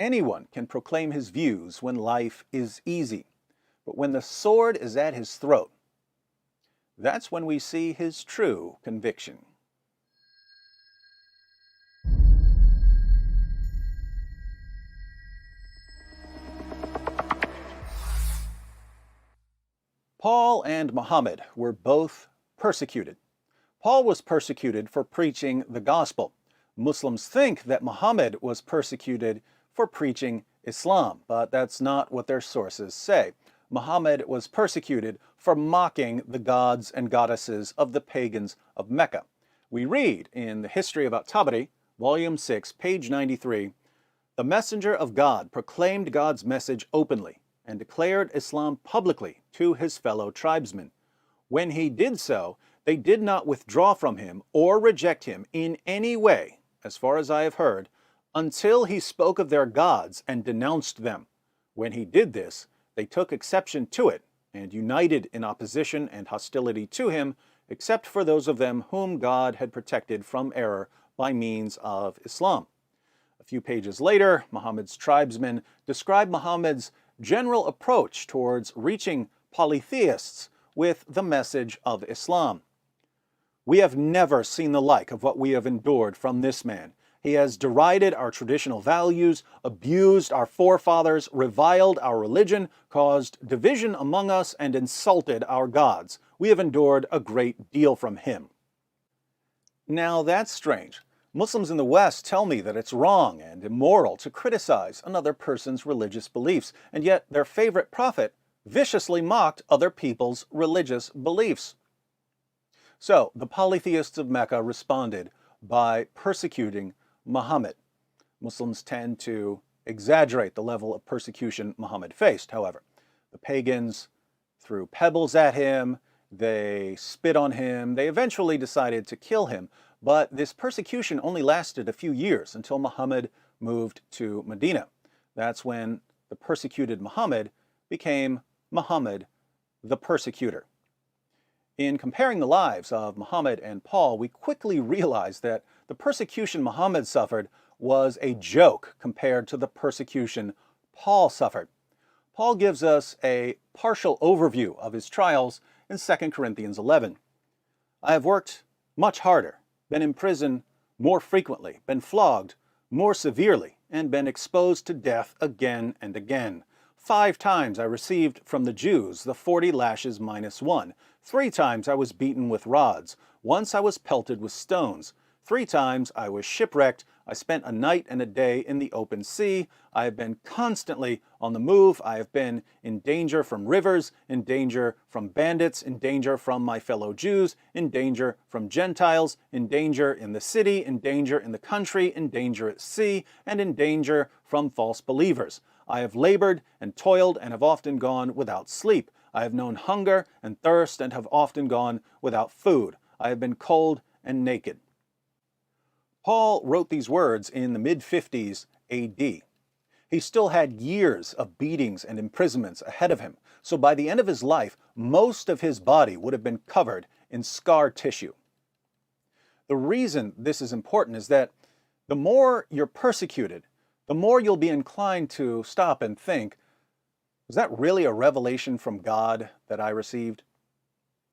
Anyone can proclaim his views when life is easy, but when the sword is at his throat, that's when we see his true conviction. Paul and Muhammad were both persecuted. Paul was persecuted for preaching the gospel. Muslims think that Muhammad was persecuted for preaching Islam, but that's not what their sources say. Muhammad was persecuted for mocking the gods and goddesses of the pagans of Mecca. We read in the History of At-Tabari, Volume 6, page 93, "The messenger of God proclaimed God's message openly and declared Islam publicly to his fellow tribesmen. When he did so, they did not withdraw from him or reject him in any way, as far as I have heard, until he spoke of their gods and denounced them. When he did this, they took exception to it and united in opposition and hostility to him, except for those of them whom God had protected from error by means of Islam." A few pages later, Muhammad's tribesmen describe Muhammad's general approach towards reaching polytheists with the message of Islam. "We have never seen the like of what we have endured from this man. He has derided our traditional values, abused our forefathers, reviled our religion, caused division among us, and insulted our gods. We have endured a great deal from him." Now that's strange. Muslims in the West tell me that it's wrong and immoral to criticize another person's religious beliefs, and yet their favorite prophet viciously mocked other people's religious beliefs. So the polytheists of Mecca responded by persecuting Muhammad. Muslims tend to exaggerate the level of persecution Muhammad faced, however. The pagans threw pebbles at him, they spit on him, they eventually decided to kill him, but this persecution only lasted a few years until Muhammad moved to Medina. That's when the persecuted Muhammad became Muhammad the persecutor. In comparing the lives of Muhammad and Paul, we quickly realize that the persecution Muhammad suffered was a joke compared to the persecution Paul suffered. Paul gives us a partial overview of his trials in 2 Corinthians 11. "I have worked much harder, been in prison more frequently, been flogged more severely, and been exposed to death again and again. 5 times I received from the Jews the 40 lashes minus 1. 3 times I was beaten with rods. Once I was pelted with stones. 3 times I was shipwrecked. I spent a night and a day in the open sea. I have been constantly on the move. I have been in danger from rivers, in danger from bandits, in danger from my fellow Jews, in danger from Gentiles, in danger in the city, in danger in the country, in danger at sea, and in danger from false believers. I have labored and toiled and have often gone without sleep. I have known hunger and thirst and have often gone without food. I have been cold and naked." Paul wrote these words in the mid-50s AD. He still had years of beatings and imprisonments ahead of him, so by the end of his life, most of his body would have been covered in scar tissue. The reason this is important is that the more you're persecuted, the more you'll be inclined to stop and think, was that really a revelation from God that I received?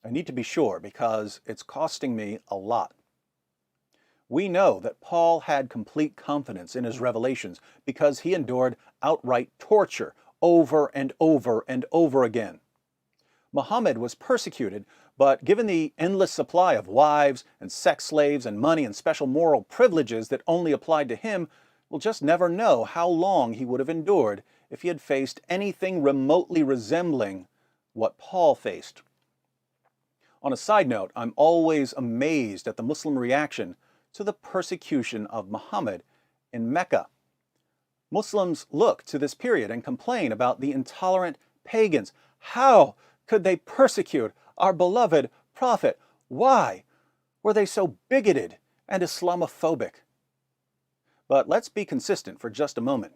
I need to be sure because it's costing me a lot. We know that Paul had complete confidence in his revelations because he endured outright torture over and over and over again. Muhammad was persecuted, but given the endless supply of wives and sex slaves and money and special moral privileges that only applied to him, we'll just never know how long he would have endured if he had faced anything remotely resembling what Paul faced. On a side note, I'm always amazed at the Muslim reaction to the persecution of Muhammad in Mecca. Muslims look to this period and complain about the intolerant pagans. How could they persecute our beloved prophet? Why were they so bigoted and Islamophobic? But let's be consistent for just a moment.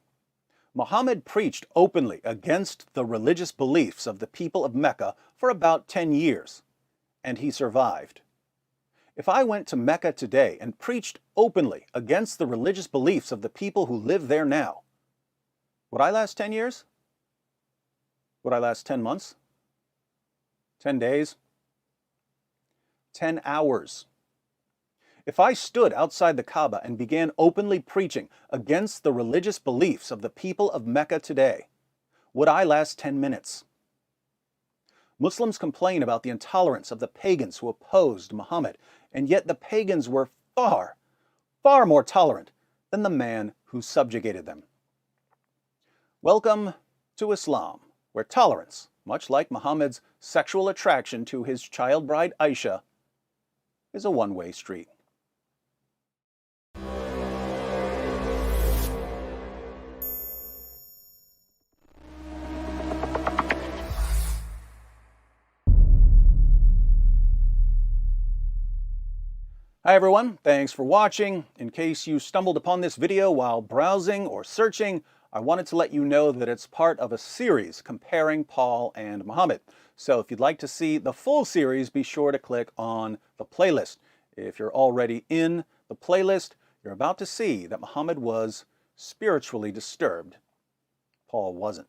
Muhammad preached openly against the religious beliefs of the people of Mecca for about 10 years, and he survived. If I went to Mecca today and preached openly against the religious beliefs of the people who live there now, Would I last 10 years? Would I last 10 months? 10 days? 10 hours? If I stood outside the Kaaba and began openly preaching against the religious beliefs of the people of Mecca today, would I last 10 minutes? Muslims complain about the intolerance of the pagans who opposed Muhammad, and yet the pagans were far, far more tolerant than the man who subjugated them. Welcome to Islam, where tolerance, much like Muhammad's sexual attraction to his child bride Aisha, is a one-way street. Hi everyone, thanks for watching. In case you stumbled upon this video while browsing or searching, I wanted to let you know that it's part of a series comparing Paul and Muhammad. So if you'd like to see the full series, be sure to click on the playlist. If you're already in the playlist, you're about to see that Muhammad was spiritually disturbed. Paul wasn't.